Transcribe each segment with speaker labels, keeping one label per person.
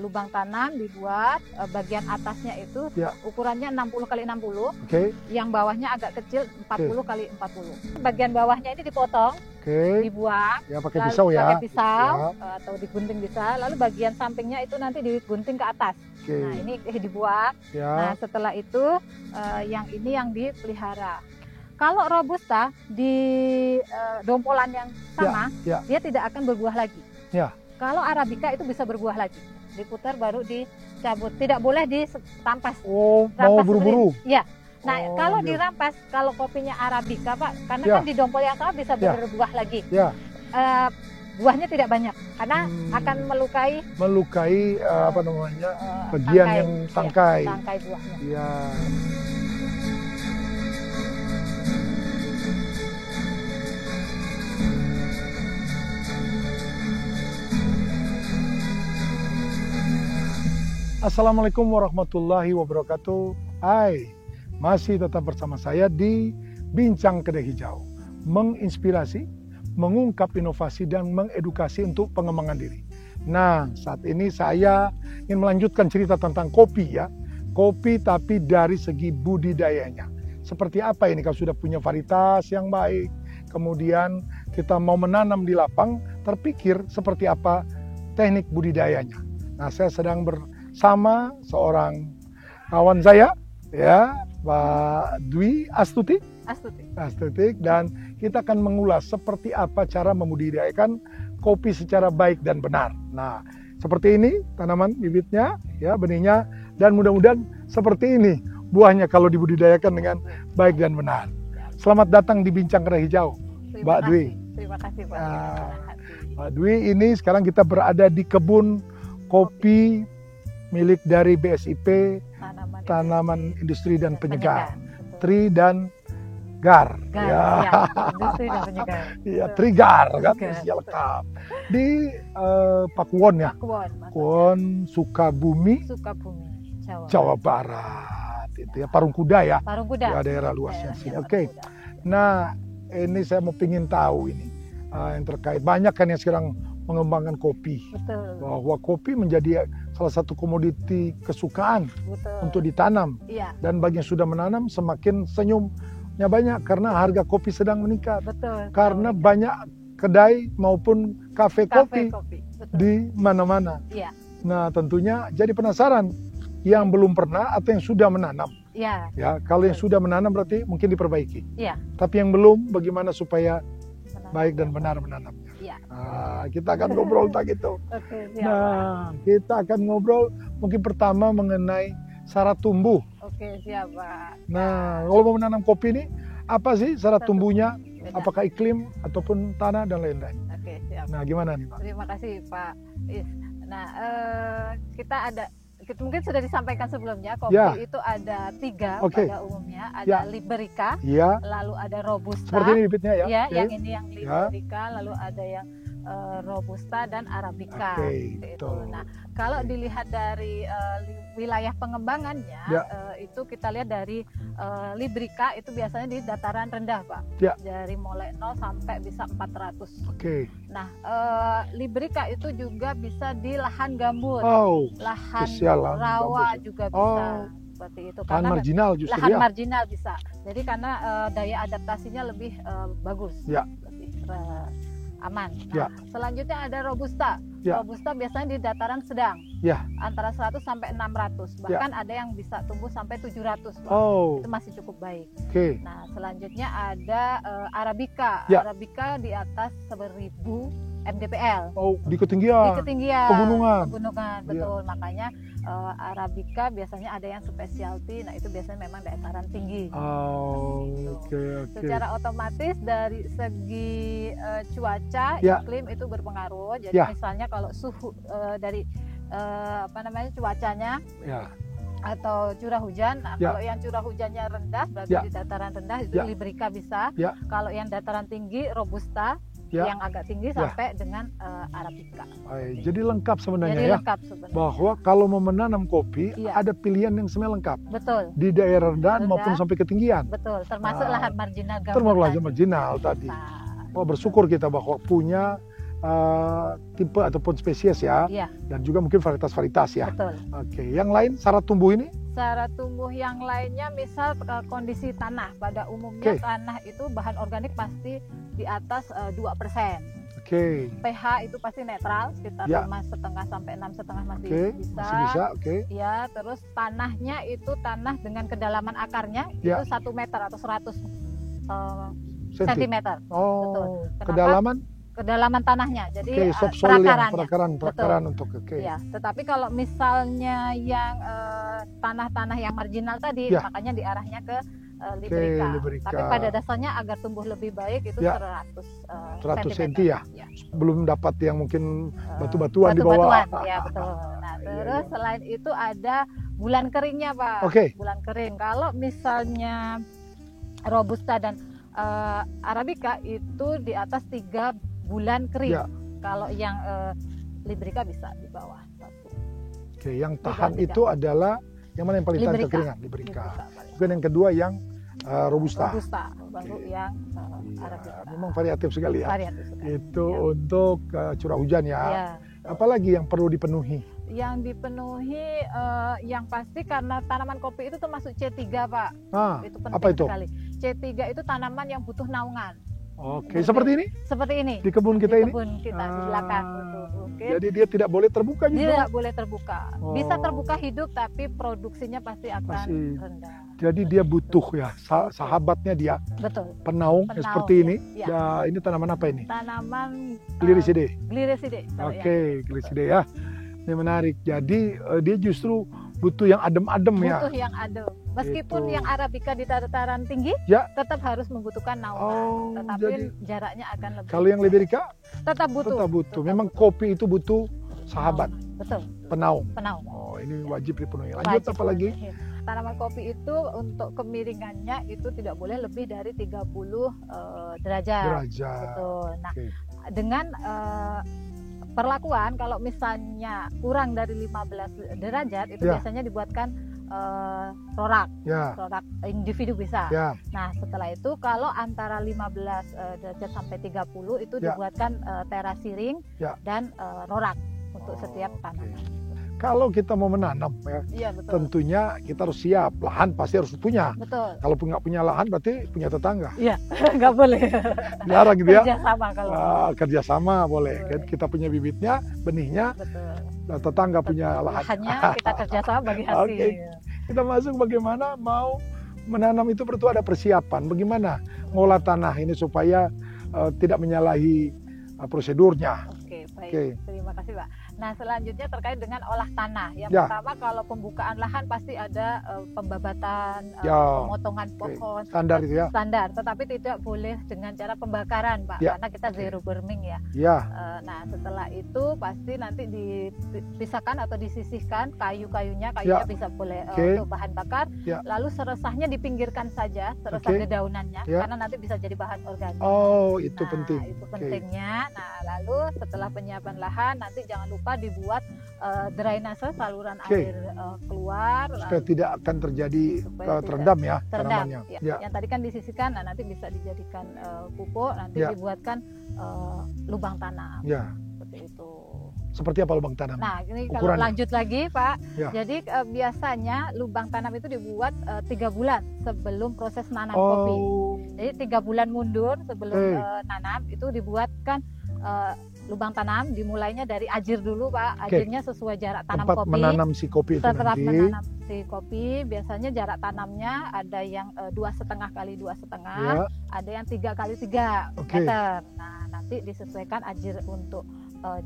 Speaker 1: lubang tanam dibuat, bagian atasnya itu ukurannya 60 kali 60, yang bawahnya agak kecil 40 kali 40. Bagian bawahnya ini dipotong, dibuang,
Speaker 2: pakai pisau ya,
Speaker 1: pakai pisau atau digunting bisa. Lalu bagian sampingnya itu nanti digunting ke atas. Nah ini dibuang. Nah setelah itu yang ini yang dipelihara. Kalau robusta di dompolan yang sama, dia tidak akan berbuah lagi. Kalau arabica itu bisa berbuah lagi, diputar baru dicabut, tidak boleh ditampas.
Speaker 2: Mau buru-buru?
Speaker 1: Ya. Nah kalau dirampas, kalau kopinya arabica Pak, karena kan di dompol yang sama bisa berbuah lagi. Buahnya tidak banyak, karena akan melukai
Speaker 2: apa namanya bagian yang tangkai.
Speaker 1: Tangkai buahnya.
Speaker 2: Assalamualaikum warahmatullahi wabarakatuh. Masih tetap bersama saya di Bincang Kedai Hijau, menginspirasi, mengungkap inovasi dan mengedukasi untuk pengembangan diri. Nah, saat ini saya ingin melanjutkan cerita tentang kopi ya. Kopi tapi dari segi budidayanya. Seperti apa ini kalau sudah punya varietas yang baik, kemudian kita mau menanam di lapang, terpikir seperti apa teknik budidayanya. Nah, saya sedang bersama seorang kawan saya ya, Pak Dwi Astuti, dan kita akan mengulas seperti apa cara membudidayakan kopi secara baik dan benar. Nah, seperti ini tanaman bibitnya, ya benihnya, dan mudah-mudahan seperti ini buahnya kalau dibudidayakan dengan baik dan benar. Selamat datang di Bincang Kedai Hijau, Mbak Dwi.
Speaker 1: Terima kasih Pak.
Speaker 2: Mbak Dwi, ini sekarang kita berada di kebun kopi milik dari BSIP, Tanaman Industri dan Penyegar, Tri dan Gar.
Speaker 1: Industri dan Penyegar.
Speaker 2: Iya, Trigar kan, isinya lengkap. Di Pakuwon ya. Pakuwon, Sukabumi, Jawa Barat. Itu ya, Parung Kuda ya.
Speaker 1: Parung Kuda.
Speaker 2: Ya, daerah luasnya sini. Oke. Nah, ini saya mau pingin tahu ini yang terkait banyak kan yang sekarang mengembangkan kopi.
Speaker 1: Betul.
Speaker 2: Bahwa kopi menjadi salah satu komoditi kesukaan untuk ditanam. Dan bagi yang sudah menanam semakin senyumnya banyak karena harga kopi sedang meningkat. Karena banyak kedai maupun kafe kopi di mana-mana. Nah, tentunya jadi penasaran yang belum pernah atau yang sudah menanam. Ya, kalau yang sudah menanam berarti mungkin diperbaiki. Tapi yang belum, bagaimana supaya baik dan benar menanamnya. Nah, kita akan ngobrol tak gitu. Nah, kita akan ngobrol mungkin pertama mengenai syarat tumbuh.
Speaker 1: Siap Pak.
Speaker 2: Nah, kalau mau menanam kopi ini apa sih syarat tumbuhnya? Apakah iklim ataupun tanah dan lain-lain?
Speaker 1: Siap.
Speaker 2: Nah, gimana nih Pak?
Speaker 1: Terima kasih Pak Is. Nah, mungkin sudah disampaikan sebelumnya, kopi itu ada 3 pada umumnya, ada Liberica, lalu ada Robusta.
Speaker 2: Seperti ini bibitnya ya?
Speaker 1: Yang ini yang Liberica, lalu ada yang Robusta dan Arabica. Nah, kalau dilihat dari wilayah pengembangannya, itu kita lihat dari Liberica itu biasanya di dataran rendah Pak, dari mulai 0 sampai bisa 400. Nah, Liberica itu juga bisa di lahan gambut, lahan rawa juga bisa. Seperti itu.
Speaker 2: Lahan marginal justru
Speaker 1: lahan marginal bisa. Jadi karena daya adaptasinya lebih bagus. Aman. Nah, selanjutnya ada Robusta. Robusta biasanya di dataran sedang, antara 100 sampai 600. Bahkan ada yang bisa tumbuh sampai 700. Itu masih cukup baik. Nah, selanjutnya ada Arabica. Arabica di atas 1000 mdpl.
Speaker 2: Di ketinggian. Pegunungan,
Speaker 1: betul. Makanya Arabica biasanya ada yang specialty. Nah, itu biasanya memang dataran tinggi. Secara otomatis dari segi cuaca, iklim itu berpengaruh. Jadi misalnya kalau suhu dari cuacanya atau curah hujan, kalau yang curah hujannya rendah berarti di dataran rendah itu Liberica bisa. Kalau yang dataran tinggi Robusta, yang agak tinggi sampai dengan Arabica.
Speaker 2: Jadi lengkap sebenarnya bahwa kalau mau menanam kopi ada pilihan yang sebenarnya lengkap.
Speaker 1: Betul.
Speaker 2: Di daerah rendah maupun sampai ketinggian.
Speaker 1: Betul, termasuk lahan marginal.
Speaker 2: Termasuk lahan marginal tadi. Bersyukur kita bahwa punya tipe ataupun spesies ya.
Speaker 1: Iya.
Speaker 2: Dan juga mungkin varietas-varietas ya.
Speaker 1: Betul.
Speaker 2: Oke, yang lain syarat tumbuh ini?
Speaker 1: Syarat tumbuh yang lainnya misal kondisi tanah. Pada umumnya tanah itu bahan organik pasti di atas 2%. pH itu pasti netral sekitar 5,5 sampai 6,5 masih bisa.
Speaker 2: Masih bisa,
Speaker 1: Ya, terus tanahnya itu tanah dengan kedalaman akarnya itu 1 meter atau 100 sentimeter.
Speaker 2: Oh,
Speaker 1: betul. Kedalaman tanahnya. Jadi
Speaker 2: perakaran untuk
Speaker 1: Ya, tetapi kalau misalnya yang tanah-tanah yang marginal tadi, makanya diarahnya ke Liberica. Tapi pada dasarnya agar tumbuh lebih baik itu 100
Speaker 2: cm ya. Belum dapat yang mungkin batu-batuan di bawah.
Speaker 1: Ya, betul. Nah, terus selain itu ada bulan keringnya, Pak. Bulan kering. Kalau misalnya Robusta dan Arabica itu di atas 3 bulan kering. Kalau yang Liberica bisa di bawah 1.
Speaker 2: Yang tahan itu adalah yang mana yang paling tahan kekeringan? Liberica. Kemudian yang kedua yang Robusta.
Speaker 1: Baru yang Arabica.
Speaker 2: Memang variatif sekali ya. Itu
Speaker 1: ya.
Speaker 2: untuk curah hujan ya. Apalagi yang perlu dipenuhi?
Speaker 1: Yang dipenuhi yang pasti karena tanaman kopi itu termasuk C3, Pak. Itu penting
Speaker 2: apa itu?
Speaker 1: sekali. C3 itu tanaman yang butuh naungan.
Speaker 2: Seperti ini?
Speaker 1: Seperti ini.
Speaker 2: Di kebun kita ini?
Speaker 1: Di kebun kita, di belakang.
Speaker 2: Jadi dia tidak boleh terbuka juga?
Speaker 1: Tidak boleh terbuka. Bisa terbuka hidup, tapi produksinya pasti akan rendah.
Speaker 2: Jadi dia butuh ya, sahabatnya dia.
Speaker 1: Betul.
Speaker 2: Penaung seperti ini. Ya. Ini tanaman apa ini?
Speaker 1: Tanaman
Speaker 2: Gliricidae.
Speaker 1: Gliricidae
Speaker 2: ya. Ini menarik. Jadi dia justru butuh yang adem-adem ya.
Speaker 1: Butuh yang adem. Meskipun yang Arabica di dataran tinggi, tetap harus membutuhkan naungan. Tetapi jaraknya akan lebih.
Speaker 2: Kalau yang Liberica?
Speaker 1: Tetap butuh.
Speaker 2: Memang kopi itu butuh sahabat.
Speaker 1: Betul.
Speaker 2: Penaung.
Speaker 1: Oh,
Speaker 2: ini wajib dipenuhi. Lanjut apa lagi?
Speaker 1: Tanaman kopi itu untuk kemiringannya itu tidak boleh lebih dari 30 derajat. Betul. Nah, dengan perlakuan kalau misalnya kurang dari 15 derajat itu biasanya dibuatkan rorak individu bisa. Nah, setelah itu kalau antara 15 derajat sampai 30 itu dibuatkan terasiring dan rorak untuk setiap tanaman.
Speaker 2: Kalau kita mau menanam tentunya kita harus siap. Lahan pasti harus punya.
Speaker 1: Betul.
Speaker 2: Kalau nggak punya lahan berarti punya tetangga.
Speaker 1: Iya, nggak boleh.
Speaker 2: Jarang gitu ya.
Speaker 1: Kerjasama kalau.
Speaker 2: Kerjasama boleh. Kita punya bibitnya, benihnya. Betul. Tetangga punya lahan.
Speaker 1: Lahannya kita kerjasama bagi hasil.
Speaker 2: Kita masuk bagaimana mau menanam itu perlu ada persiapan. Bagaimana ngolah tanah ini supaya tidak menyalahi prosedurnya.
Speaker 1: Baik. Terima kasih, Pak. Nah, selanjutnya terkait dengan olah tanah. Yang pertama, kalau pembukaan lahan pasti ada pembabatan, pemotongan pohon.
Speaker 2: Standar itu ya?
Speaker 1: Standar, tetapi tidak boleh dengan cara pembakaran, Pak. Karena kita zero burning ya. Nah, setelah itu pasti nanti dipisahkan atau disisihkan kayunya bisa boleh untuk bahan bakar. Lalu seresahnya dipinggirkan saja, seresah dedaunannya, karena nanti bisa jadi bahan organik.
Speaker 2: Itu penting.
Speaker 1: Itu pentingnya. Nah, lalu setelah penyiapan lahan, nanti jangan lupa dibuat drainase, saluran air keluar
Speaker 2: supaya tidak akan terjadi terendam ya tanamannya.
Speaker 1: Yang tadi kan disisihkan, nah nanti bisa dijadikan pupuk, nanti dibuatkan lubang tanam. Seperti itu.
Speaker 2: Seperti apa lubang tanam?
Speaker 1: Nah, ini kalau lanjut lagi, Pak. Jadi biasanya lubang tanam itu dibuat 3 bulan sebelum proses nanam kopi. Jadi 3 bulan mundur sebelum nanam itu dibuatkan lubang tanam, dimulainya dari ajir dulu, Pak. Ajirnya sesuai jarak tanam
Speaker 2: tempat
Speaker 1: kopi.
Speaker 2: Menanam si kopi itu
Speaker 1: tempat
Speaker 2: nanti.
Speaker 1: menanam si kopi, biasanya jarak tanamnya ada yang 2,5 kali 2,5, ada yang 3 kali 3 meter. Nah, nanti disesuaikan ajir untuk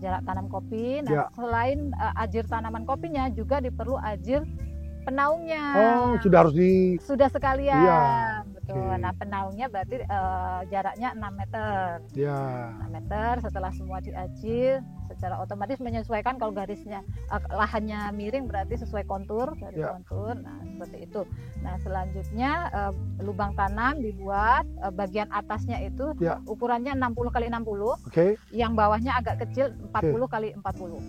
Speaker 1: jarak tanam kopi. Nah, selain ajir tanaman kopinya juga diperlu ajir penaungnya. Sudah sekalian. Betul. Nah, penaungnya berarti jaraknya 6 meter. 6 meter. Setelah semua diajir, secara otomatis menyesuaikan kalau garisnya lahannya miring berarti sesuai kontur, kontur. Nah, seperti itu. Nah, selanjutnya lubang tanam dibuat, bagian atasnya itu ukurannya 60 kali 60. Yang bawahnya agak kecil 40 kali 40.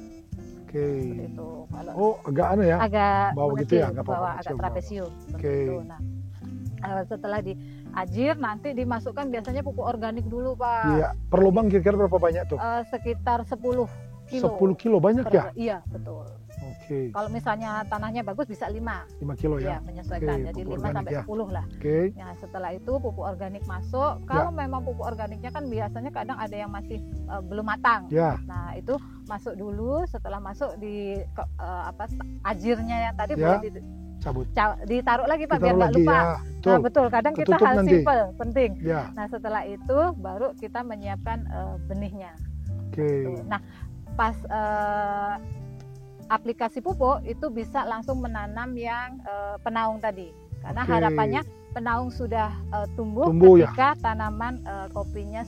Speaker 1: Itu.
Speaker 2: Agak ya?
Speaker 1: Agak
Speaker 2: bawah gitu ya,
Speaker 1: agak trapesium. Nah, setelah ajir, nanti dimasukkan biasanya pupuk organik dulu, Pak.
Speaker 2: Iya, per lubang kira-kira berapa banyak tuh?
Speaker 1: Sekitar 10 kilo.
Speaker 2: 10 kilo banyak ya?
Speaker 1: Iya, betul.
Speaker 2: Oke.
Speaker 1: Kalau misalnya tanahnya bagus bisa 5
Speaker 2: kilo ya?
Speaker 1: Iya, menyesuaikan. Jadi 5 sampai 10 lah.
Speaker 2: Oke.
Speaker 1: Nah, setelah itu pupuk organik masuk. Kalau memang pupuk organiknya kan biasanya kadang ada yang masih belum matang.
Speaker 2: Ya.
Speaker 1: Nah, itu masuk dulu. Setelah masuk di ajirnya yang tadi boleh ditaruh lagi, Pak, biar nggak lupa.
Speaker 2: Ya, betul.
Speaker 1: Nah, betul. Kadang kita hal simpel penting.
Speaker 2: Ya.
Speaker 1: Nah, setelah itu baru kita menyiapkan benihnya.
Speaker 2: Oke.
Speaker 1: Nah, pas aplikasi pupuk itu bisa langsung menanam yang penaung tadi, karena harapannya penaung sudah tumbuh ketika tanaman kopinya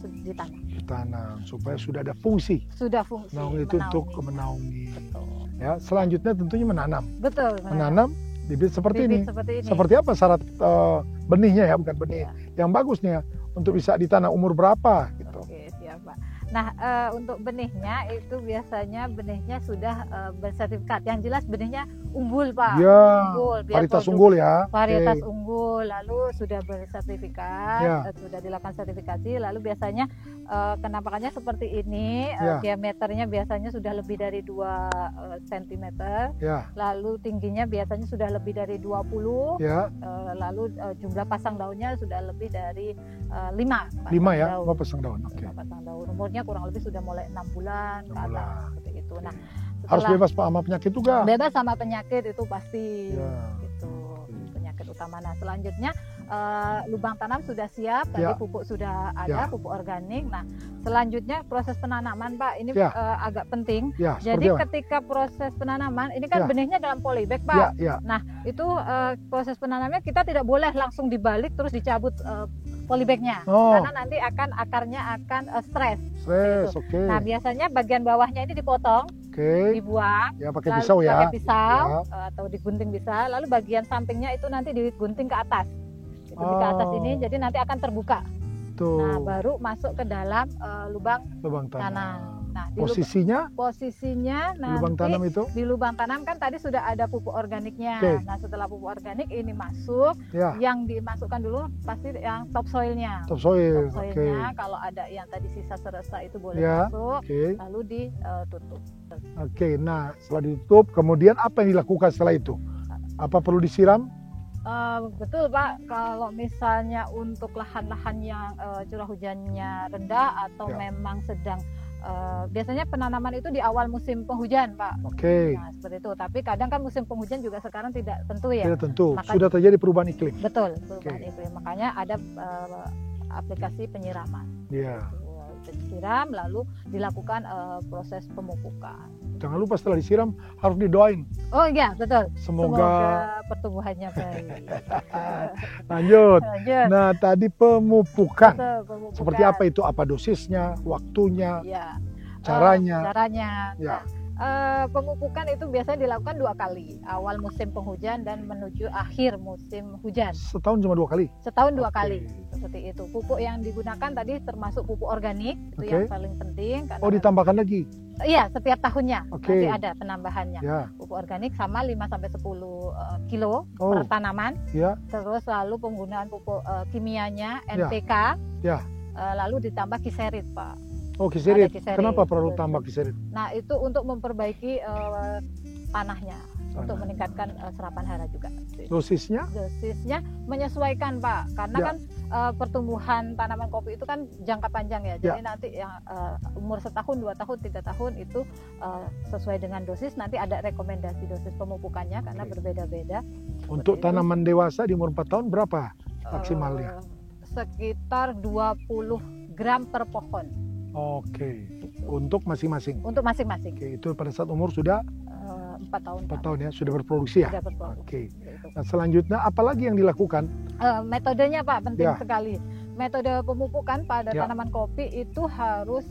Speaker 1: ditanam
Speaker 2: supaya sudah ada fungsi. Penaung itu untuk menaungi. Ya, selanjutnya tentunya menanam.
Speaker 1: Betul.
Speaker 2: Menanam bibit seperti ini.
Speaker 1: Seperti
Speaker 2: apa syarat benihnya ya, bukan benih yang bagusnya untuk bisa ditanam umur berapa gitu.
Speaker 1: Oke, siap, Pak. Nah, untuk benihnya itu biasanya benihnya sudah bersertifikat. Yang jelas benihnya unggul, Pak.
Speaker 2: Ya,
Speaker 1: unggul,
Speaker 2: varietas unggul ya.
Speaker 1: Varietas unggul, lalu sudah bersertifikat, sudah dilakukan sertifikasi, lalu biasanya kenampakannya seperti ini, diameternya biasanya sudah lebih dari 2 cm, lalu tingginya biasanya sudah lebih dari 20, lalu jumlah pasang daunnya sudah lebih dari 5
Speaker 2: ya, 5 pasang daun. Oke.
Speaker 1: Pasang daun, umurnya kurang lebih sudah mulai 6 bulan ke atas, seperti itu. Nah,
Speaker 2: harus bebas sama penyakit juga.
Speaker 1: Bebas sama penyakit itu pasti. Itu penyakit utama. Nah, selanjutnya lubang tanam sudah siap, tadi pupuk sudah ada, pupuk organik. Nah, selanjutnya proses penanaman, Pak, ini agak penting. Jadi ketika proses penanaman, ini kan benihnya dalam polybag, Pak. Nah, itu proses penanamnya kita tidak boleh langsung dibalik terus dicabut polybagnya, karena nanti akarnya akan stres.
Speaker 2: Oke.
Speaker 1: Nah, biasanya bagian bawahnya ini dipotong, dibuang,
Speaker 2: pakai pisau ya.
Speaker 1: Pakai pisau atau digunting bisa. Lalu bagian sampingnya itu nanti digunting ke atas. Digunting ke atas ini, jadi nanti akan terbuka. Nah, baru masuk ke dalam lubang tanam. Nah,
Speaker 2: posisinya
Speaker 1: nanti
Speaker 2: lubang tanam itu
Speaker 1: di lubang tanam kan tadi sudah ada pupuk organiknya. Nah, setelah pupuk organik ini masuk, yang dimasukkan dulu pasti yang topsoilnya. Topsoilnya kalau ada yang tadi sisa seresa itu boleh masuk, lalu ditutup.
Speaker 2: Nah, setelah ditutup, kemudian apa yang dilakukan setelah itu? Apa perlu disiram?
Speaker 1: Betul, Pak. Kalau misalnya untuk lahan-lahan yang curah hujannya rendah atau memang sedang biasanya penanaman itu di awal musim penghujan, Pak. Nah, seperti itu. Tapi kadang kan musim penghujan juga sekarang tidak tentu ya.
Speaker 2: Tidak tentu. Sudah terjadi perubahan iklim.
Speaker 1: Betul, perubahan iklim. Makanya ada aplikasi penyiraman. Disiram, lalu dilakukan proses pemupukan.
Speaker 2: Jangan lupa setelah disiram harus didoain.
Speaker 1: Oh iya, betul.
Speaker 2: Semoga
Speaker 1: pertumbuhannya baik.
Speaker 2: Lanjut. Nah, tadi pemupukan.
Speaker 1: Betul, pemupukan.
Speaker 2: Seperti apa itu? Apa dosisnya, waktunya, caranya?
Speaker 1: Pemupukan itu biasanya dilakukan 2 kali, awal musim penghujan dan menuju akhir musim hujan.
Speaker 2: Setahun cuma 2 kali?
Speaker 1: Setahun 2 kali, seperti itu. Pupuk yang digunakan tadi termasuk pupuk organik, itu yang paling penting.
Speaker 2: Ditambahkan lagi?
Speaker 1: Iya, setiap tahunnya nanti ada penambahannya. Pupuk organik sama 5-10 kilo per tanaman. Terus lalu penggunaan pupuk kimianya, NPK, lalu ditambah kiserit, Pak.
Speaker 2: Kiserit. Kenapa perlu tambah kiserit?
Speaker 1: Nah, itu untuk memperbaiki tanahnya, untuk meningkatkan serapan hara juga.
Speaker 2: Dosisnya?
Speaker 1: Dosisnya menyesuaikan, Pak, karena kan pertumbuhan tanaman kopi itu kan jangka panjang ya. Jadi nanti yang umur 1 tahun, 2 tahun, 3 tahun itu sesuai dengan dosis. Nanti ada rekomendasi dosis pemupukannya karena berbeda-beda.
Speaker 2: Untuk tanaman dewasa di umur 4 tahun berapa maksimalnya?
Speaker 1: Sekitar 20 gram per pohon.
Speaker 2: Untuk masing-masing.
Speaker 1: Untuk masing-masing.
Speaker 2: Itu pada saat umur sudah
Speaker 1: 4 tahun.
Speaker 2: 4 tahun ya, sudah berproduksi ya. Nah, selanjutnya apalagi yang dilakukan?
Speaker 1: Metodenya, Pak, penting sekali. Metode pemupukan pada tanaman kopi itu harus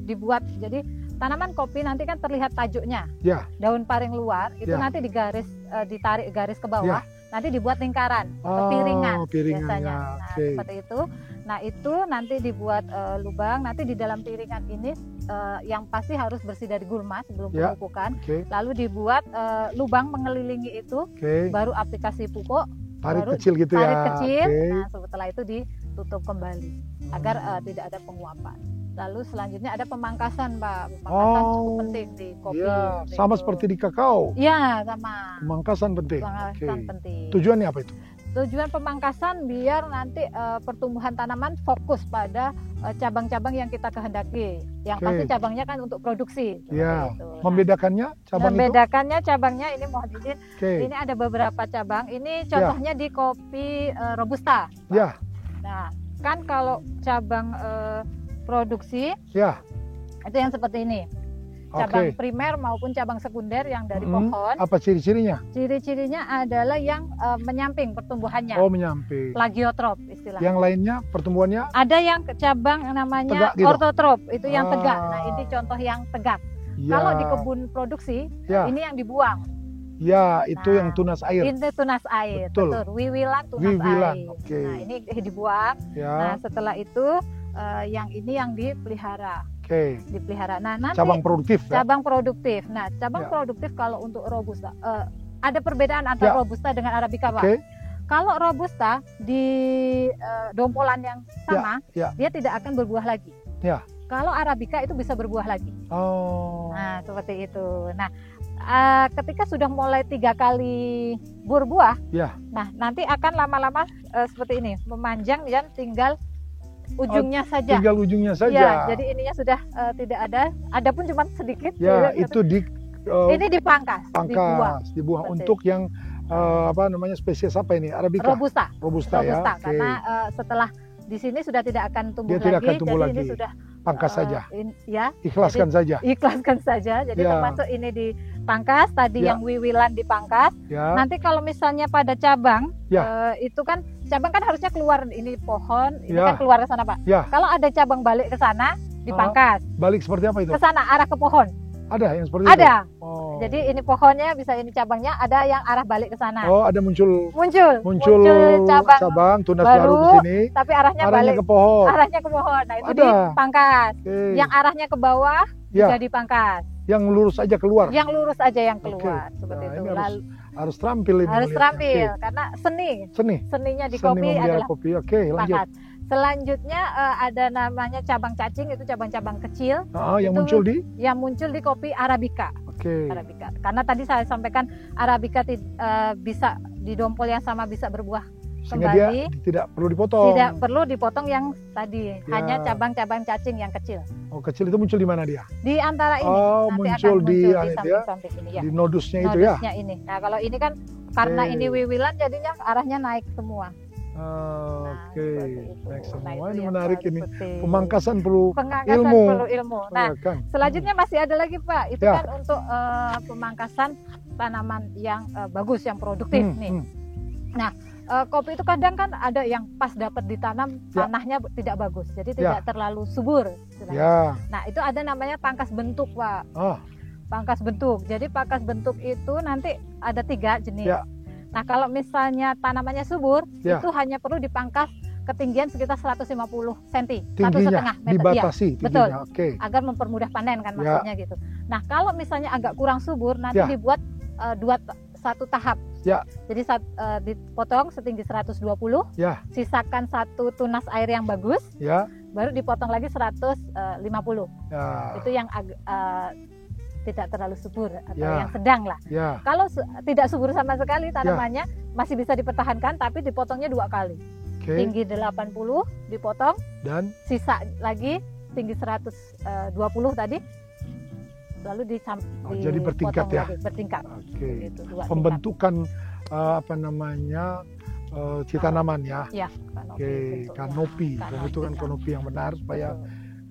Speaker 1: dibuat. Jadi tanaman kopi nanti kan terlihat tajuknya. Daun paling luar itu nanti ditarik garis ke bawah. Nanti dibuat lingkaran, piringan biasanya. Nah, seperti itu. Nah, itu nanti dibuat lubang. Nanti di dalam piringan ini yang pasti harus bersih dari gulma sebelum pemupukan. Lalu dibuat lubang mengelilingi itu, baru aplikasi pupuk.
Speaker 2: Parit kecil gitu ya.
Speaker 1: Parit kecil. Nah, setelah itu ditutup kembali agar tidak ada penguapan. Lalu selanjutnya ada pemangkasan, Pak. Pemangkasan cukup penting di kopi.
Speaker 2: Ya, sama seperti di kakao.
Speaker 1: Iya, sama.
Speaker 2: Pemangkasan penting.
Speaker 1: Pemangkasan penting.
Speaker 2: Tujuannya apa itu?
Speaker 1: Tujuan pemangkasan biar nanti pertumbuhan tanaman fokus pada cabang-cabang yang kita kehendaki. Yang pasti cabangnya kan untuk produksi.
Speaker 2: Ya. Membedakannya cabang
Speaker 1: Membedakannya cabangnya ini mohon izin. Ini ada beberapa cabang. Ini contohnya di kopi Robusta.
Speaker 2: Ya.
Speaker 1: Nah, kan kalau cabang produksi, itu yang seperti ini. Cabang primer maupun cabang sekunder yang dari pohon.
Speaker 2: Apa ciri-cirinya?
Speaker 1: Ciri-cirinya adalah yang menyamping pertumbuhannya.
Speaker 2: Oh, menyamping.
Speaker 1: Plagiotrop istilahnya.
Speaker 2: Yang lainnya pertumbuhannya?
Speaker 1: Ada yang cabang namanya gitu? Ortotrop, itu yang tegak. Nah, ini contoh yang tegak. Kalau di kebun produksi, ini yang dibuang.
Speaker 2: Ya, itu yang tunas air.
Speaker 1: Itu tunas air, betul. Wiwilan tunas air. Nah, ini dibuang. Nah, setelah itu yang ini yang dipelihara. Dipelihara. Nah, nanti
Speaker 2: cabang produktif.
Speaker 1: Cabang produktif. Nah, cabang produktif kalau untuk Robusta ada perbedaan antara Robusta dengan Arabica, Pak. Kalau Robusta di dompolan yang sama, dia tidak akan berbuah lagi. Kalau Arabica itu bisa berbuah lagi. Nah, seperti itu. Nah, ketika sudah mulai 3 kali berbuah, nah nanti akan lama-lama seperti ini, memanjang dan tinggal ujungnya saja.
Speaker 2: Tinggal ujungnya saja.
Speaker 1: Ya, jadi ininya sudah tidak ada pun cuma sedikit.
Speaker 2: Ya, itu
Speaker 1: ini dipangkas,
Speaker 2: dibuang untuk yang spesies apa ini? Arabica. Robusta ya.
Speaker 1: Karena setelah di sini sudah tidak akan tumbuh lagi. Ini sudah
Speaker 2: pangkas saja.
Speaker 1: Ikhlaskan
Speaker 2: saja.
Speaker 1: Ikhlaskan saja. Jadi termasuk ini dipangkas, tadi yang wiwilan dipangkas. Nanti kalau misalnya pada cabang, itu kan cabang kan harusnya keluar ini pohon, ini kan keluar ke sana, Pak. Kalau ada cabang balik ke sana, dipangkas.
Speaker 2: Balik seperti apa itu?
Speaker 1: Ke sana, arah ke pohon.
Speaker 2: Ada yang seperti
Speaker 1: itu?
Speaker 2: Ada.
Speaker 1: Jadi ini pohonnya bisa ini cabangnya ada yang arah balik ke sana.
Speaker 2: Oh, ada muncul
Speaker 1: cabang
Speaker 2: tunas baru di sini.
Speaker 1: Tapi arahnya balik
Speaker 2: ke pohon.
Speaker 1: Arahnya ke pohon. Nah, itu dipangkas. Yang arahnya ke bawah juga dipangkas.
Speaker 2: Yang lurus aja keluar.
Speaker 1: Yang lurus aja yang keluar seperti itu.
Speaker 2: Harus terampil ini.
Speaker 1: Harus terampil karena seninya di kopi adalah
Speaker 2: kopi. Lanjut.
Speaker 1: Selanjutnya ada namanya cabang cacing, itu cabang-cabang kecil.
Speaker 2: Yang
Speaker 1: muncul di kopi Arabica. Arabica. Karena tadi saya sampaikan Arabica bisa di dompol yang sama bisa berbuah
Speaker 2: sehingga
Speaker 1: kembali.
Speaker 2: Dia tidak perlu dipotong.
Speaker 1: Tidak perlu dipotong yang tadi, hanya cabang-cabang cacing yang kecil.
Speaker 2: Oh, kecil itu muncul di mana dia?
Speaker 1: Di antara ini.
Speaker 2: Nanti muncul di
Speaker 1: samping-samping ini ya.
Speaker 2: Di nodusnya itu ya.
Speaker 1: Nodusnya ini. Nah, kalau ini kan karena ini wiwilan jadinya arahnya naik semua.
Speaker 2: Naik semua. Ini menarik ini. Pemangkasan perlu ilmu.
Speaker 1: Nah, selanjutnya masih ada lagi, Pak. Itu kan untuk pemangkasan tanaman yang bagus, yang produktif nih. Nah, kopi itu kadang kan ada yang pas dapat ditanam tanahnya tidak bagus, jadi tidak terlalu subur. Nah, itu ada namanya pangkas bentuk, Pak. Pangkas bentuk. Jadi pangkas bentuk itu nanti ada 3 jenis. Nah, kalau misalnya tanamannya subur, itu hanya perlu dipangkas ketinggian sekitar 150 cm, 1,5 meter.
Speaker 2: Dibatasi
Speaker 1: betul. Agar mempermudah panen kan maksudnya gitu. Nah, kalau misalnya agak kurang subur, nanti dibuat satu tahap. Jadi dipotong setinggi 120, sisakan 1 tunas air yang bagus, baru dipotong lagi 150. Itu yang tidak terlalu subur atau yang sedang lah. Kalau tidak subur sama sekali tanamannya masih bisa dipertahankan, tapi dipotongnya 2 kali. Tinggi 80 dipotong, dan sisa lagi tinggi 120 tadi, lalu
Speaker 2: jadi bertingkat ya.
Speaker 1: Bertingkat.
Speaker 2: Gitu, pembentukan tanaman ya. Kanopi. Pembentukan kanopi yang benar supaya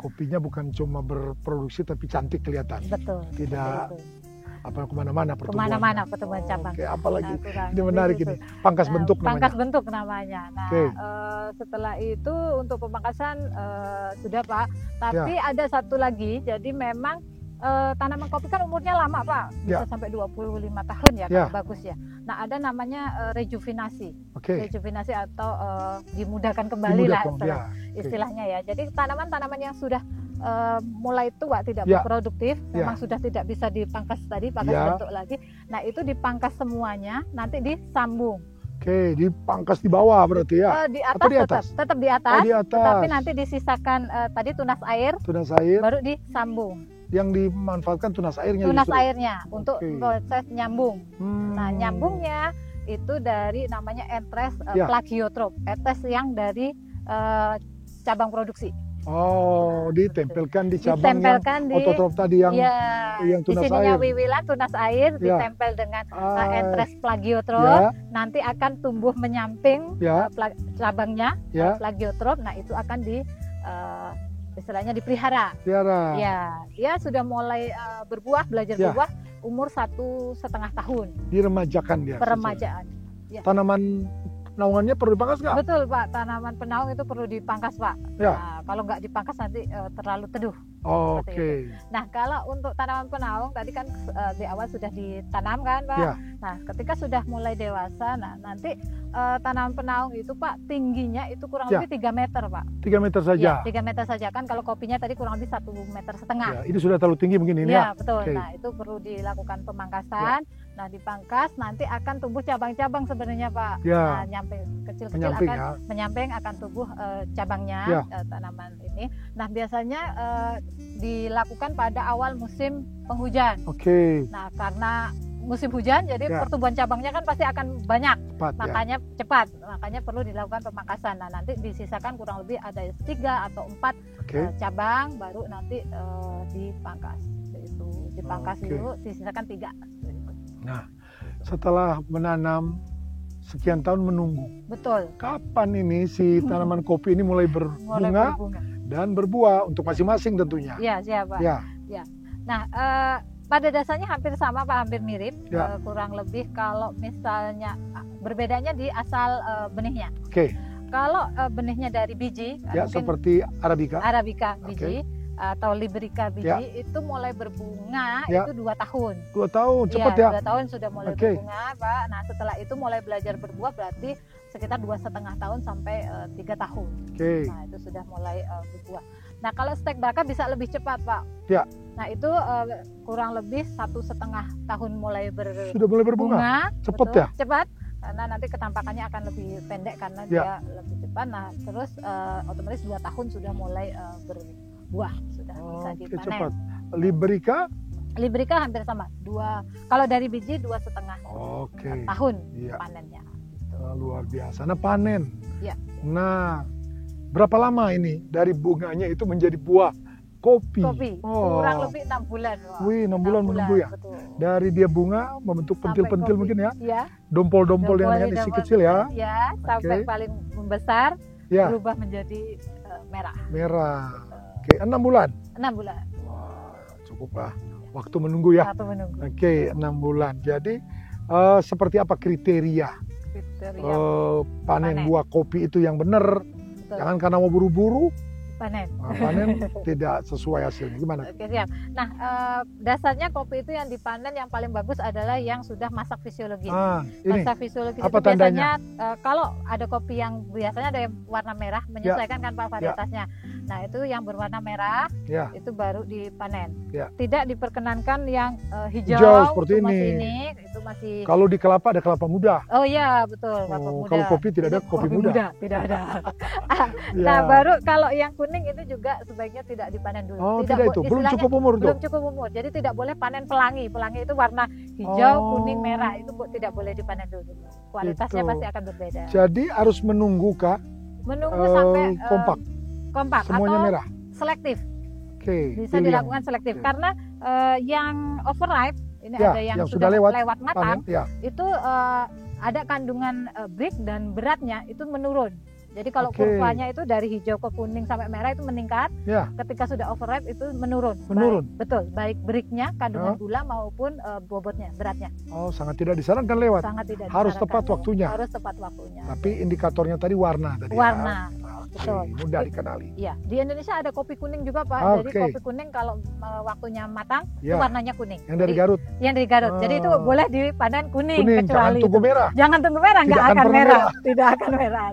Speaker 2: kopinya bukan cuma berproduksi tapi cantik kelihatan.
Speaker 1: Betul.
Speaker 2: Tidak kemana-mana pertumbuhan.
Speaker 1: Kemana-mana pertumbuhan cabang.
Speaker 2: Apalagi ini menarik ini. Pangkas bentuk namanya.
Speaker 1: Pangkas bentuk namanya. Nah, setelah itu untuk pemangkasan sudah, Pak. Tapi ada satu lagi. Jadi memang tanaman kopi kan umurnya lama, Pak. Bisa sampai 25 tahun ya kalau bagus ya. Nah, ada namanya rejuvenasi. Rejuvenasi atau dimudahkan kembali istilahnya ya. Jadi tanaman-tanaman yang sudah mulai tua tidak produktif, memang sudah tidak bisa dipangkas tadi, pangkas bentuk lagi. Nah, itu dipangkas semuanya, nanti disambung
Speaker 2: Oke, dipangkas di bawah berarti ya?
Speaker 1: Di atas,
Speaker 2: atau di atas?
Speaker 1: tetap di atas.
Speaker 2: Oh, di atas.
Speaker 1: Tetapi nanti disisakan tadi tunas air.
Speaker 2: Tunas air.
Speaker 1: Baru disambung.
Speaker 2: Yang dimanfaatkan tunas airnya.
Speaker 1: Tunas
Speaker 2: justru.
Speaker 1: airnya untuk proses nyambung. Nah, nyambungnya itu dari namanya Etres plagiotrop. Etres yang dari cabang produksi.
Speaker 2: Oh, ditempelkan di cabang yang autotrop tadi yang tunas
Speaker 1: di sininya
Speaker 2: air.
Speaker 1: wiwilan tunas air ditempel dengan Etres plagiotrop, nanti akan tumbuh menyamping cabangnya plagiotrop. Nah, itu akan istilahnya dipelihara. Ya sudah mulai berbuah, belajar berbuah umur 1,5 tahun.
Speaker 2: Diremajakan dia.
Speaker 1: Peremajaan.
Speaker 2: Tanaman naungannya perlu dipangkas nggak?
Speaker 1: Betul Pak, tanaman penaung itu perlu dipangkas Pak. Nah, kalau nggak dipangkas nanti terlalu teduh.
Speaker 2: Oke.
Speaker 1: Nah, kalau untuk tanaman penaung tadi kan di awal sudah ditanam kan Pak. Nah, ketika sudah mulai dewasa, nah nanti tanaman penaung itu Pak tingginya itu kurang lebih 3 meter Pak.
Speaker 2: 3 meter saja?
Speaker 1: 3 meter saja kan, kalau kopinya tadi kurang lebih 1,5 meter.
Speaker 2: Ini sudah terlalu tinggi mungkin ini ya?
Speaker 1: Betul. Nah, itu perlu dilakukan pemangkasan. Nah, dipangkas nanti akan tumbuh cabang-cabang sebenarnya Pak. Nah, nyamping kecil-kecil akan menyamping akan tumbuh cabangnya tanaman ini. Nah, biasanya dilakukan pada awal musim penghujan. Nah, karena musim hujan jadi pertumbuhan cabangnya kan pasti akan banyak. Cepat. Makanya perlu dilakukan pemangkasan. Nah, nanti disisakan kurang lebih ada 3 atau 4 cabang baru nanti dipangkas. Itu dipangkas dulu, disisakan 3.
Speaker 2: Nah, setelah menanam sekian tahun menunggu.
Speaker 1: Betul.
Speaker 2: Kapan ini si tanaman kopi ini mulai berbunga dan berbuah untuk masing-masing tentunya?
Speaker 1: Iya, siap Pak. Nah, pada dasarnya hampir sama Pak, hampir mirip. Kurang lebih kalau misalnya berbedanya di asal benihnya. Kalau benihnya dari biji,
Speaker 2: seperti
Speaker 1: Arabica biji. Atau Liberica biji itu mulai berbunga itu 2 tahun.
Speaker 2: 2 tahun, cepat ya?
Speaker 1: 2 tahun sudah mulai berbunga Pak. Nah, setelah itu mulai belajar berbuah berarti sekitar 2,5 tahun sampai 3 tahun. Nah, itu sudah mulai berbuah. Nah, kalau stek baka bisa lebih cepat Pak. Nah, itu kurang lebih 1,5 tahun mulai
Speaker 2: sudah mulai berbunga. Cepat ya?
Speaker 1: Cepat. Karena nanti ketampakannya akan lebih pendek karena dia lebih cepat. Nah, terus otomatis 2 tahun sudah mulai berbuah, sudah bisa dipanen.
Speaker 2: Cepat. Liberica
Speaker 1: hampir sama. Kalau dari biji 2,5 tahun panennya.
Speaker 2: Luar biasa. Nah, panen. Nah, berapa lama ini dari bunganya itu menjadi buah kopi?
Speaker 1: Kurang lebih 6 bulan.
Speaker 2: Wih, 6 bulan menunggu ya?
Speaker 1: Betul.
Speaker 2: Dari dia bunga membentuk pentil-pentil mungkin ya? Dompol-dompol yang isi kecil ya?
Speaker 1: Sampai paling membesar berubah menjadi merah.
Speaker 2: 6 bulan?
Speaker 1: 6 bulan.
Speaker 2: Wah, cukup lah. Waktu menunggu ya? 6 bulan. Jadi, seperti apa kriteria panen buah kopi itu yang benar? Jangan karena mau buru-buru panen tidak sesuai hasilnya. Gimana?
Speaker 1: Siap. Nah, dasarnya kopi itu yang dipanen yang paling bagus adalah yang sudah masak fisiologis. Masak fisiologis itu biasanya kalau ada kopi yang biasanya ada yang warna merah, menyesuaikan kan Pak varietasnya. Nah, itu yang berwarna merah itu baru dipanen. Tidak diperkenankan yang hijau
Speaker 2: seperti
Speaker 1: ini. Itu masih.
Speaker 2: Kalau di kelapa ada kelapa muda.
Speaker 1: Oh iya, betul, kelapa muda.
Speaker 2: Kalau kopi tidak ada kopi muda.
Speaker 1: Tidak ada. Nah, baru kalau yang kuning itu juga sebaiknya tidak dipanen dulu.
Speaker 2: Tidak itu. Belum cukup umur tuh.
Speaker 1: Belum cukup umur. Jadi tidak boleh panen pelangi. Pelangi itu warna hijau, kuning, merah. Itu tidak boleh dipanen dulu. Kualitasnya pasti akan berbeda.
Speaker 2: Jadi harus menunggu Kak?
Speaker 1: Menunggu sampai kompak
Speaker 2: semuanya
Speaker 1: atau
Speaker 2: merah.
Speaker 1: Selektif. Bisa dilakukan selektif karena yang overripe ini ada yang sudah lewat matang itu ada kandungan brick dan beratnya itu menurun. Jadi kalau kurvanya itu dari hijau ke kuning sampai merah itu meningkat. Ketika sudah overripe itu menurun. Betul, baik bricknya, kandungan gula maupun bobotnya, beratnya.
Speaker 2: Sangat tidak disarankan lewat. Harus tepat waktunya.
Speaker 1: Harus tepat waktunya.
Speaker 2: Tapi indikatornya tadi warna tadi.
Speaker 1: Warna. Betul.
Speaker 2: Mudah dikenali.
Speaker 1: Iya, di Indonesia ada kopi kuning juga Pak. Jadi kopi kuning kalau waktunya matang itu warnanya kuning.
Speaker 2: Yang dari Garut.
Speaker 1: Yang dari Garut. Jadi itu boleh dipanen kuning kecuali
Speaker 2: jangan tunggu merah.
Speaker 1: Jangan tunggu merah, nggak akan merah. Tidak akan merah.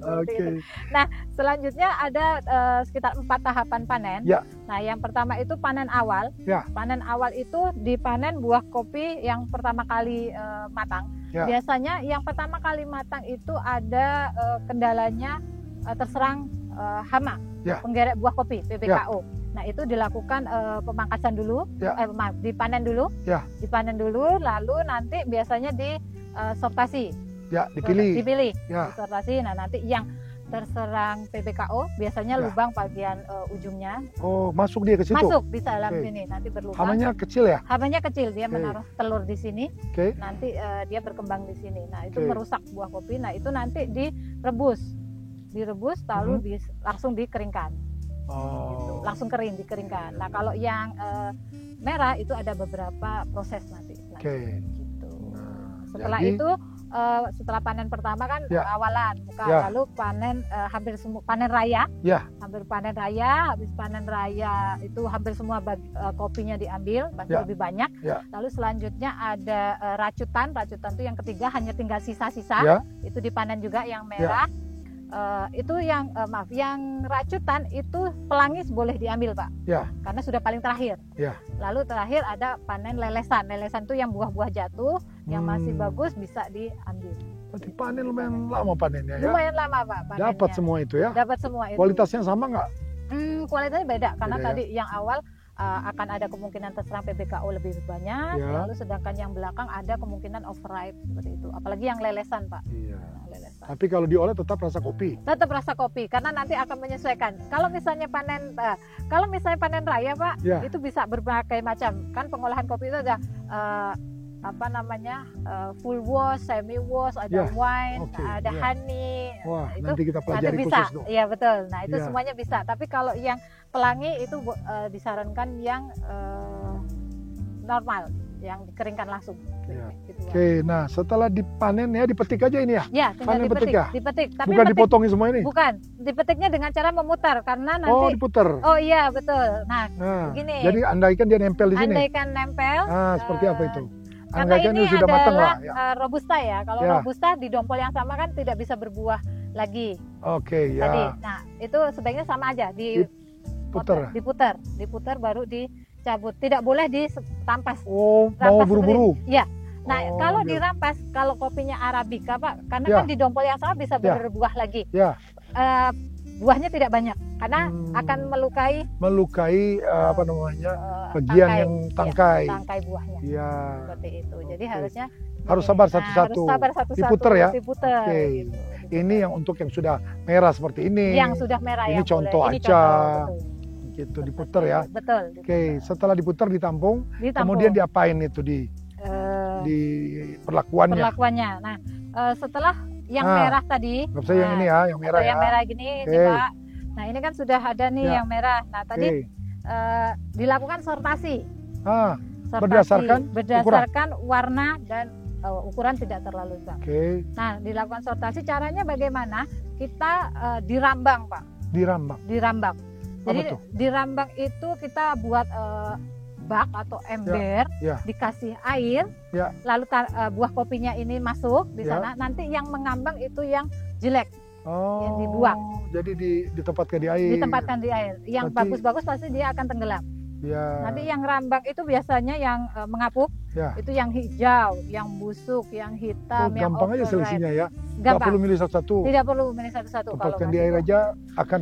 Speaker 1: Nah, selanjutnya ada sekitar 4 tahapan panen.
Speaker 2: Ya.
Speaker 1: Nah, yang pertama itu panen awal.
Speaker 2: Ya.
Speaker 1: Panen awal itu dipanen buah kopi yang pertama kali matang.
Speaker 2: Ya.
Speaker 1: Biasanya yang pertama kali matang itu ada kendalanya terserang hama,
Speaker 2: Ya.
Speaker 1: penggeret buah kopi, PBKO.
Speaker 2: Ya.
Speaker 1: Nah, itu dilakukan pemangkasan dulu,
Speaker 2: Ya.
Speaker 1: dipanen dulu.
Speaker 2: Ya.
Speaker 1: Dipanen dulu, lalu nanti biasanya sortasi.
Speaker 2: Ya, dipilih. Ya.
Speaker 1: Sortasi. Nah, nanti yang terserang PBKO biasanya
Speaker 2: Ya.
Speaker 1: lubang bagian ujungnya.
Speaker 2: Oh, masuk dia ke situ.
Speaker 1: Masuk di dalam
Speaker 2: Oke.
Speaker 1: sini, nanti berlubang.
Speaker 2: Hamanya kecil ya?
Speaker 1: Hamanya kecil, dia
Speaker 2: Oke.
Speaker 1: menaruh telur di sini.
Speaker 2: Oke.
Speaker 1: Nanti dia berkembang di sini. Nah, itu
Speaker 2: Oke.
Speaker 1: merusak buah kopi. Nah, itu nanti direbus lalu langsung dikeringkan. Gitu.
Speaker 2: Oh.
Speaker 1: Langsung dikeringkan. Nah, kalau yang merah itu ada beberapa proses nanti.
Speaker 2: Oke.
Speaker 1: Gitu.
Speaker 2: Nah,
Speaker 1: Setelah
Speaker 2: jadi-
Speaker 1: itu setelah panen pertama kan
Speaker 2: Ya.
Speaker 1: awalan,
Speaker 2: Ya.
Speaker 1: lalu panen hampir semua panen raya.
Speaker 2: Ya.
Speaker 1: Hampir panen raya, habis panen raya itu hampir semua kopinya diambil, masih
Speaker 2: Ya.
Speaker 1: lebih banyak.
Speaker 2: Ya.
Speaker 1: Lalu selanjutnya ada racutan itu yang ketiga hanya tinggal sisa-sisa.
Speaker 2: Ya.
Speaker 1: Itu dipanen juga yang merah. Itu yang yang racutan itu pelangis boleh diambil, Pak.
Speaker 2: Ya.
Speaker 1: Karena sudah paling terakhir.
Speaker 2: Ya.
Speaker 1: Lalu terakhir ada panen lelesan. Lelesan itu yang buah-buah jatuh, yang masih bagus bisa diambil.
Speaker 2: Berarti panen lumayan lama panennya ya?
Speaker 1: Lumayan lama, Pak, panennya.
Speaker 2: Dapat semua itu ya?
Speaker 1: Dapat semua itu.
Speaker 2: Kualitasnya sama nggak?
Speaker 1: Kualitasnya beda karena
Speaker 2: Beda ya?
Speaker 1: tadi yang awal akan ada kemungkinan terserang PBKO lebih banyak,
Speaker 2: Ya.
Speaker 1: lalu sedangkan yang belakang ada kemungkinan overripe seperti itu. Apalagi yang lelesan, Pak.
Speaker 2: Iya.
Speaker 1: Lelesan.
Speaker 2: Tapi kalau diolah tetap rasa kopi.
Speaker 1: Tetap rasa kopi karena nanti akan menyesuaikan. Kalau misalnya panen raya, Pak,
Speaker 2: Ya.
Speaker 1: itu bisa berbagai macam. Kan pengolahan kopi itu ada full wash, semi wash, ada
Speaker 2: Ya.
Speaker 1: wine,
Speaker 2: Oke,
Speaker 1: ada
Speaker 2: ya.
Speaker 1: honey.
Speaker 2: Wah,
Speaker 1: itu
Speaker 2: nanti kita
Speaker 1: nanti
Speaker 2: pelajari
Speaker 1: bisa.
Speaker 2: khusus dong.
Speaker 1: Iya, betul. Nah, itu
Speaker 2: Ya.
Speaker 1: semuanya bisa. Tapi kalau yang pelangi itu disarankan yang normal, yang dikeringkan langsung.
Speaker 2: Ya.
Speaker 1: Gitu, Pak.
Speaker 2: Oke, nah setelah dipanen ya dipetik aja ini ya?
Speaker 1: Ya, tinggal
Speaker 2: Panen
Speaker 1: dipetik,
Speaker 2: petik ya?
Speaker 1: dipetik. Tapi
Speaker 2: Bukan
Speaker 1: petik-
Speaker 2: dipotongin semua ini?
Speaker 1: Bukan, dipetiknya dengan cara memutar karena
Speaker 2: Oh,
Speaker 1: nanti
Speaker 2: diputer.
Speaker 1: oh iya, betul. Nah,
Speaker 2: Nah,
Speaker 1: begini.
Speaker 2: jadi andaikan dia nempel di sini.
Speaker 1: andaikan nempel.
Speaker 2: Ah, seperti apa itu?
Speaker 1: Karena
Speaker 2: Andaikan
Speaker 1: ini
Speaker 2: ini sudah matang
Speaker 1: adalah
Speaker 2: lah. Ya.
Speaker 1: robusta ya. Kalau
Speaker 2: Ya.
Speaker 1: robusta di dompol yang sama kan tidak bisa berbuah lagi
Speaker 2: Oke,
Speaker 1: tadi.
Speaker 2: ya.
Speaker 1: Nah, itu sebaiknya sama aja
Speaker 2: Puter.
Speaker 1: diputer baru dicabut. Tidak boleh ditampas.
Speaker 2: Oh, mau
Speaker 1: Rampas
Speaker 2: buru-buru.
Speaker 1: Iya. Nah,
Speaker 2: Oh,
Speaker 1: kalau
Speaker 2: gitu.
Speaker 1: dirampas, kalau kopinya Arabica, Pak, karena
Speaker 2: Ya.
Speaker 1: kan di dompol yang sama bisa
Speaker 2: Ya.
Speaker 1: berbuah lagi.
Speaker 2: Ya.
Speaker 1: Buahnya tidak banyak karena akan melukai
Speaker 2: Melukai apa namanya? Bagian
Speaker 1: tangkai.
Speaker 2: yang tangkai.
Speaker 1: Ya, tangkai buahnya.
Speaker 2: Iya.
Speaker 1: Seperti itu. Jadi
Speaker 2: Oke.
Speaker 1: harusnya
Speaker 2: Harus
Speaker 1: ini.
Speaker 2: sabar
Speaker 1: Nah,
Speaker 2: satu-satu.
Speaker 1: harus sabar satu-satu.
Speaker 2: Diputer ya?
Speaker 1: Diputer.
Speaker 2: Oke.
Speaker 1: Gitu.
Speaker 2: Ini yang untuk yang sudah merah seperti ini.
Speaker 1: Yang sudah merah
Speaker 2: Ini
Speaker 1: yang
Speaker 2: contoh
Speaker 1: boleh. Ini
Speaker 2: aja.
Speaker 1: contoh, betul.
Speaker 2: Gitu diputer ya.
Speaker 1: Betul.
Speaker 2: Oke, setelah diputer ditampung,
Speaker 1: Ditampung.
Speaker 2: kemudian diapain itu di perlakuannya?
Speaker 1: Perlakuannya. Nah, setelah yang
Speaker 2: Nah,
Speaker 1: merah tadi,
Speaker 2: nggak usah yang ini ya, yang merah
Speaker 1: atau
Speaker 2: ya.
Speaker 1: yang merah gini,
Speaker 2: Oke.
Speaker 1: nih, Pak. Nah, ini kan sudah ada nih
Speaker 2: Ya.
Speaker 1: yang merah. Nah, tadi
Speaker 2: Oke.
Speaker 1: dilakukan sortasi.
Speaker 2: Ah,
Speaker 1: Sortasi
Speaker 2: berdasarkan
Speaker 1: warna dan ukuran tidak terlalu besar.
Speaker 2: oke,
Speaker 1: Nah, dilakukan sortasi caranya bagaimana? Kita dirambang, Pak.
Speaker 2: dirambang.
Speaker 1: Dirambang. Jadi
Speaker 2: Apa tuh?
Speaker 1: dirambang itu kita buat bak atau ember,
Speaker 2: ya.
Speaker 1: dikasih air,
Speaker 2: Ya.
Speaker 1: lalu buah kopinya ini masuk di
Speaker 2: Ya.
Speaker 1: sana. Nanti yang mengambang itu yang jelek,
Speaker 2: Oh,
Speaker 1: yang dibuang.
Speaker 2: Jadi ditempatkan di air.
Speaker 1: ditempatkan di air. Yang
Speaker 2: Berarti-
Speaker 1: bagus-bagus pasti dia akan tenggelam.
Speaker 2: Ya.
Speaker 1: Nanti yang rambang itu biasanya yang mengapuk,
Speaker 2: Ya.
Speaker 1: itu yang hijau, yang busuk, yang hitam,
Speaker 2: Oh,
Speaker 1: yang
Speaker 2: gampang aja
Speaker 1: overripe.
Speaker 2: selisihnya ya. Nggak
Speaker 1: Gampang.
Speaker 2: perlu milih satu-satu.
Speaker 1: Tidak perlu milih satu-satu. Kalau
Speaker 2: Tempatkan di
Speaker 1: ngasih
Speaker 2: air
Speaker 1: buah.
Speaker 2: aja akan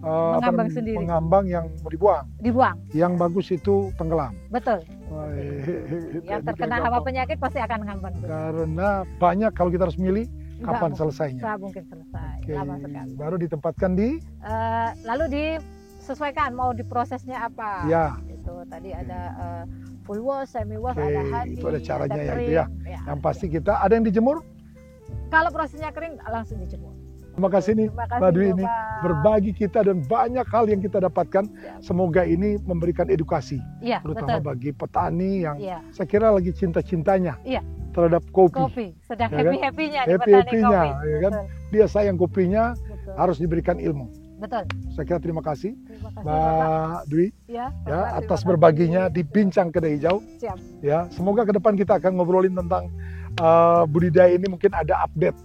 Speaker 1: Mengambang sendiri.
Speaker 2: mengambang yang mau dibuang.
Speaker 1: Dibuang,
Speaker 2: Yang bagus itu tenggelam.
Speaker 1: betul.
Speaker 2: Wah,
Speaker 1: Yang
Speaker 2: jadi
Speaker 1: terkena
Speaker 2: gampang.
Speaker 1: hama penyakit pasti akan ngambang.
Speaker 2: Karena banyak kalau kita harus milih
Speaker 1: Nggak
Speaker 2: kapan
Speaker 1: mungkin.
Speaker 2: selesainya.
Speaker 1: Nggak mungkin selesai,
Speaker 2: Oke,
Speaker 1: lama sekali.
Speaker 2: baru ditempatkan di
Speaker 1: Lalu disesuaikan mau diprosesnya apa.
Speaker 2: ya.
Speaker 1: Itu tadi ada full wash, semi wash,
Speaker 2: Oke,
Speaker 1: ada honey,
Speaker 2: itu ada caranya ya,
Speaker 1: kering.
Speaker 2: itu ya. Yang pasti kita ada yang dijemur.
Speaker 1: Kalau prosesnya kering langsung dijemur.
Speaker 2: Terima kasih nih
Speaker 1: Terima kasih,
Speaker 2: Mbak Dwi ini
Speaker 1: Bapak.
Speaker 2: berbagi kita dan banyak hal yang kita dapatkan.
Speaker 1: Siap.
Speaker 2: Semoga ini memberikan edukasi,
Speaker 1: Iya,
Speaker 2: terutama
Speaker 1: betul.
Speaker 2: bagi petani yang
Speaker 1: Iya,
Speaker 2: saya kira lagi cinta-cintanya
Speaker 1: Iya.
Speaker 2: terhadap kopi.
Speaker 1: kopi. Sedang
Speaker 2: Ya kan?
Speaker 1: happy-happynya di petani
Speaker 2: Happy-happynya,
Speaker 1: kopi.
Speaker 2: ya kan?
Speaker 1: Betul,
Speaker 2: Dia sayang kopinya,
Speaker 1: betul.
Speaker 2: harus diberikan ilmu.
Speaker 1: Betul.
Speaker 2: Saya kira terima kasih
Speaker 1: Terima kasih, Bapak.
Speaker 2: Mbak Dwi
Speaker 1: Ya,
Speaker 2: ya
Speaker 1: Bapak,
Speaker 2: atas
Speaker 1: terima
Speaker 2: berbaginya
Speaker 1: kasih.
Speaker 2: di Bincang Kedai Hijau.
Speaker 1: Siap.
Speaker 2: Ya, semoga ke depan kita akan ngobrolin tentang budidaya ini, mungkin ada update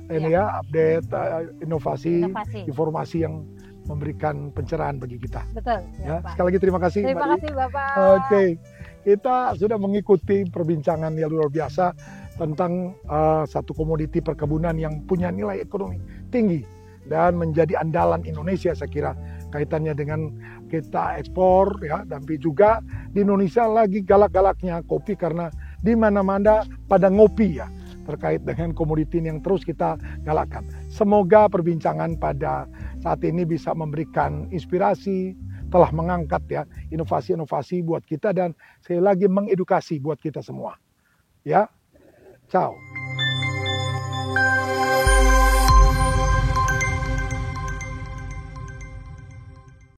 Speaker 2: ini ya update inovasi, informasi yang memberikan pencerahan bagi kita.
Speaker 1: Betul.
Speaker 2: Ya, sekali lagi terima kasih.
Speaker 1: Terima kasih Bapak.
Speaker 2: Oke, kita sudah mengikuti perbincangan yang luar biasa tentang satu komoditi perkebunan yang punya nilai ekonomi tinggi dan menjadi andalan Indonesia, saya kira kaitannya dengan kita ekspor ya, tapi juga di Indonesia lagi galak-galaknya kopi karena di mana-mana pada ngopi ya, terkait dengan komoditi yang terus kita galakkan. Semoga perbincangan pada saat ini bisa memberikan inspirasi, telah mengangkat ya inovasi-inovasi buat kita dan sekali lagi mengedukasi buat kita semua. Ya, ciao.